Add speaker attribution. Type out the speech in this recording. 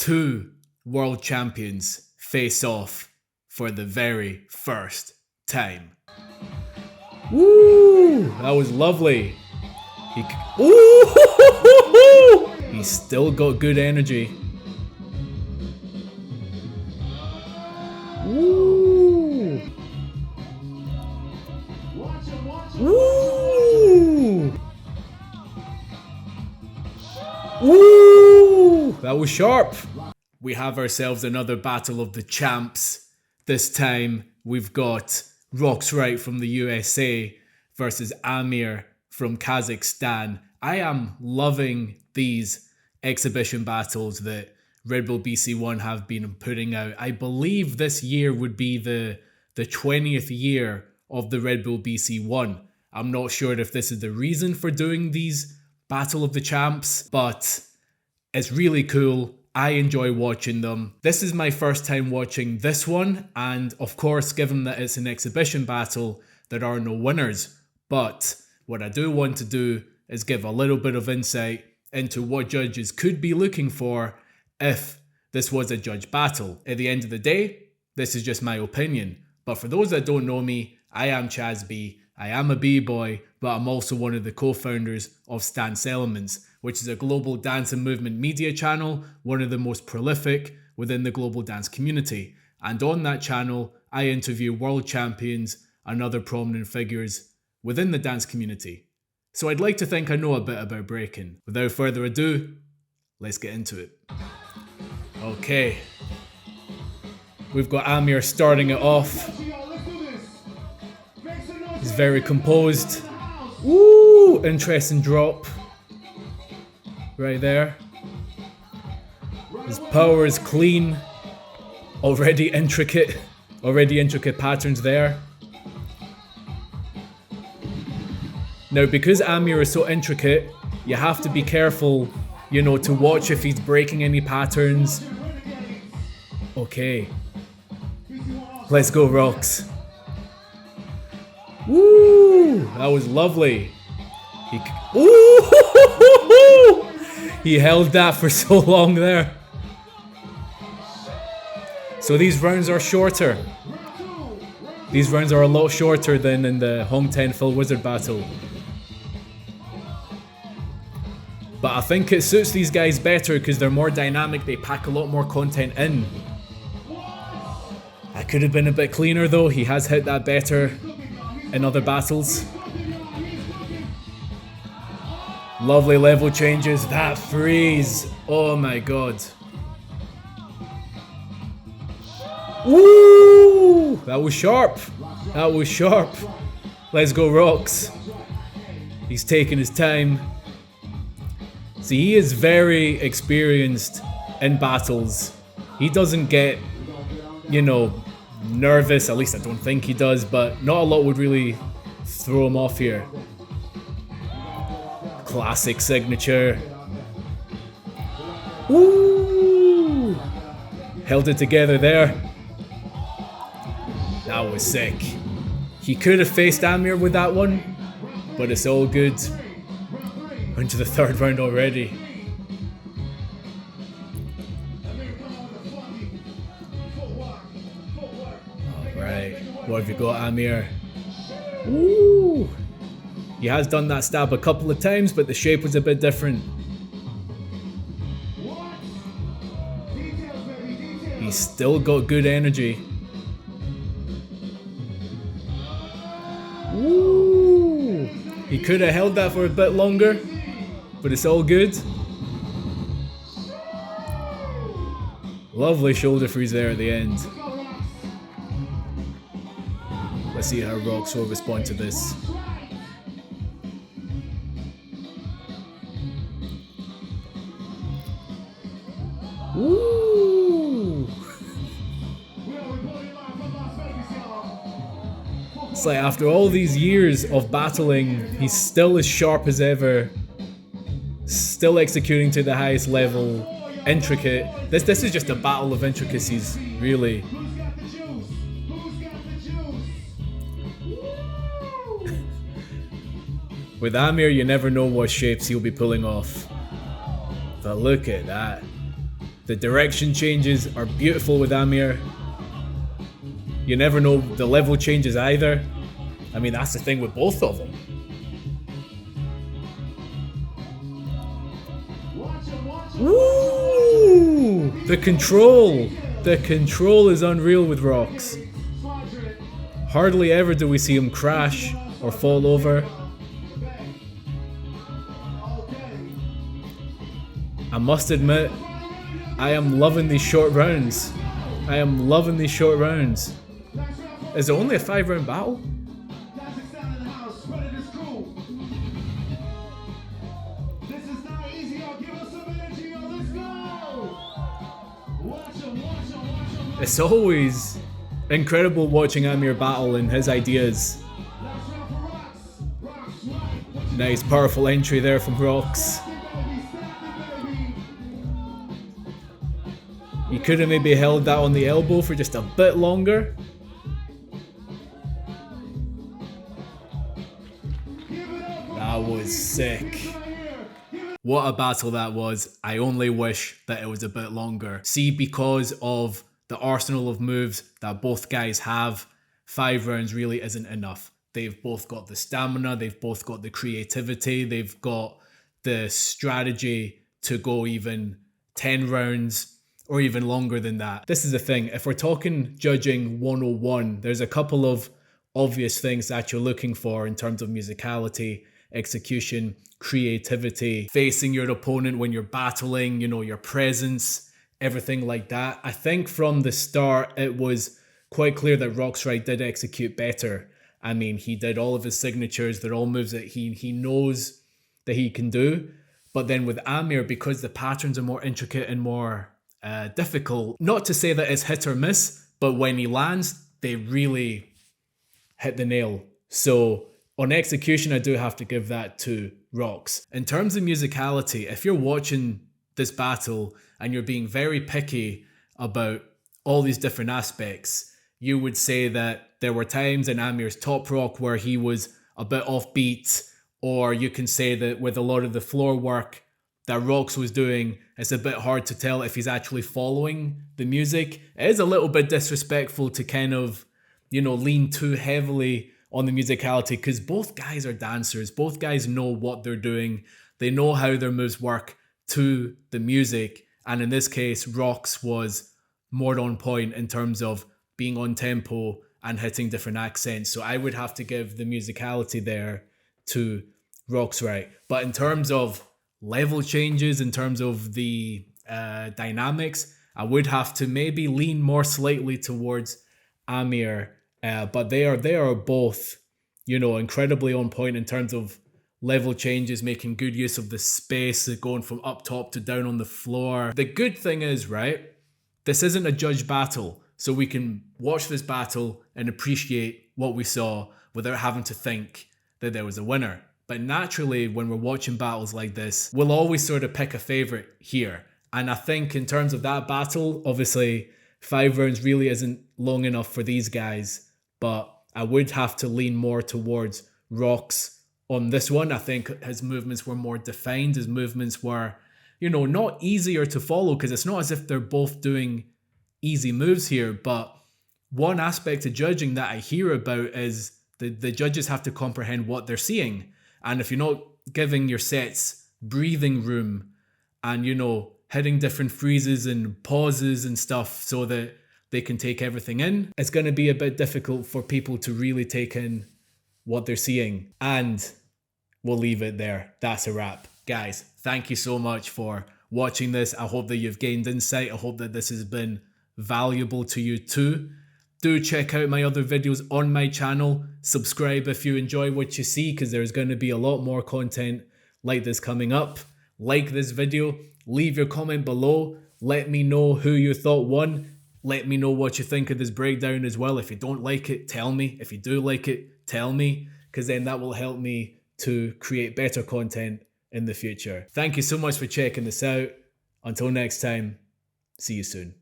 Speaker 1: two world champions face off for the very first time. Woo! That was lovely. Ooh! He's still got good energy. Woo! Woo! Woo! That was sharp. We have ourselves another battle of the champs. This time we've got Roxrite from the USA versus Amir from Kazakhstan. I am loving these exhibition battles that Red Bull BC1 have been putting out. I believe this year would be the 20th year of the Red Bull BC1. I'm not sure if this is the reason for doing these Battle of the Champs, but it's really cool. I enjoy watching them. This is my first time watching this one, and of course, given that it's an exhibition battle, there are no winners. But what I do want to do is give a little bit of insight into what judges could be looking for if this was a judge battle. At the end of the day, this is just my opinion. But for those that don't know me, I am Chaz B. I am a b-boy, but I'm also one of the co-founders of Stance Elements, which is a global dance and movement media channel, one of the most prolific within the global dance community. And on that channel, I interview world champions and other prominent figures within the dance community. So I'd like to think I know a bit about breaking. Without further ado, let's get into it. Okay. We've got Amir starting it off. He's very composed. Woo! Interesting drop. Right there. His power is clean. Already intricate patterns there. Now, because Amir is so intricate, you have to be careful, to watch if he's breaking any patterns. Okay. Let's go, Rox. Woo! That was lovely. He held that for so long there. So these rounds are shorter. These rounds are a lot shorter than in the Hong 10 Full Wizard battle. But I think it suits these guys better because they're more dynamic, they pack a lot more content in. That could have been a bit cleaner though, he has hit that better in other battles. Lovely level changes, that freeze, oh my god. Woo! That was sharp, Let's go Rox. He's taking his time. See, he is very experienced in battles. He doesn't get, nervous, at least I don't think he does, but not a lot would really throw him off here. Classic signature. Woo! Held it together there. That was sick. He could have faced Amir with that one, but it's all good. Into the third round already. Alright, what have you got, Amir? Woo! He has done that stab a couple of times, but the shape was a bit different. He's still got good energy. Woo! He could have held that for a bit longer, but it's all good. Lovely shoulder freeze there at the end. Let's see how Rox will respond to this. Woo! It's like after all these years of battling, he's still as sharp as ever. Still executing to the highest level. Intricate. This is just a battle of intricacies, really. With Amir, you never know what shapes he'll be pulling off. But look at that. The direction changes are beautiful with Amir. You never know the level changes either. I mean, that's the thing with both of them. Woo! The control is unreal with Rox. Hardly ever do we see him crash or fall over. I must admit, I am loving these short rounds. Is it only a 5-round battle? It's always incredible watching Amir battle and his ideas. Nice powerful entry there from Rox. He could have maybe held that on the elbow for just a bit longer. That was sick. What a battle that was. I only wish that it was a bit longer. See, because of the arsenal of moves that both guys have, 5 rounds really isn't enough. They've both got the stamina, they've both got the creativity, they've got the strategy to go even 10 rounds or even longer than that. This is the thing, if we're talking judging 101, there's a couple of obvious things that you're looking for in terms of musicality, execution, creativity, facing your opponent when you're battling, you know, your presence, everything like that. I think from the start, it was quite clear that Roxrite did execute better. I mean, he did all of his signatures. They're all moves that he knows that he can do. But then with Amir, because the patterns are more intricate and more difficult, not to say that it's hit or miss, but when he lands, they really hit the nail. So on execution, I do have to give that to Rox. In terms of musicality, if you're watching this battle and you're being very picky about all these different aspects, you would say that there were times in Amir's top rock where he was a bit offbeat, or you can say that with a lot of the floor work that Rox was doing, it's a bit hard to tell if he's actually following the music. It is a little bit disrespectful to kind of, you know, lean too heavily on the musicality, because both guys are dancers. Both guys know what they're doing. They know how their moves work to the music. And in this case, Rox was more on point in terms of being on tempo and hitting different accents. So I would have to give the musicality there to Roxrite. But in terms of level changes, in terms of the dynamics, I would have to maybe lean more slightly towards Amir. But they are both, you know, incredibly on point in terms of level changes, making good use of the space, going from up top to down on the floor. The good thing is, right, this isn't a judge battle, so we can watch this battle and appreciate what we saw without having to think that there was a winner. But naturally, when we're watching battles like this, we'll always sort of pick a favorite here. And I think in terms of that battle, obviously 5 rounds really isn't long enough for these guys, but I would have to lean more towards Rox on this one. I think his movements were more defined. His movements were, you know, not easier to follow, because it's not as if they're both doing easy moves here. But one aspect of judging that I hear about is the judges have to comprehend what they're seeing. And if you're not giving your sets breathing room and, you know, hitting different freezes and pauses and stuff so that they can take everything in, it's going to be a bit difficult for people to really take in what they're seeing. And we'll leave it there. That's a wrap. Guys, thank you so much for watching this. I hope that you've gained insight. I hope that this has been valuable to you too. Do check out my other videos on my channel. Subscribe if you enjoy what you see, because there's going to be a lot more content like this coming up. Like this video. Leave your comment below. Let me know who you thought won. Let me know what you think of this breakdown as well. If you don't like it, tell me. If you do like it, tell me, because then that will help me to create better content in the future. Thank you so much for checking this out. Until next time, see you soon.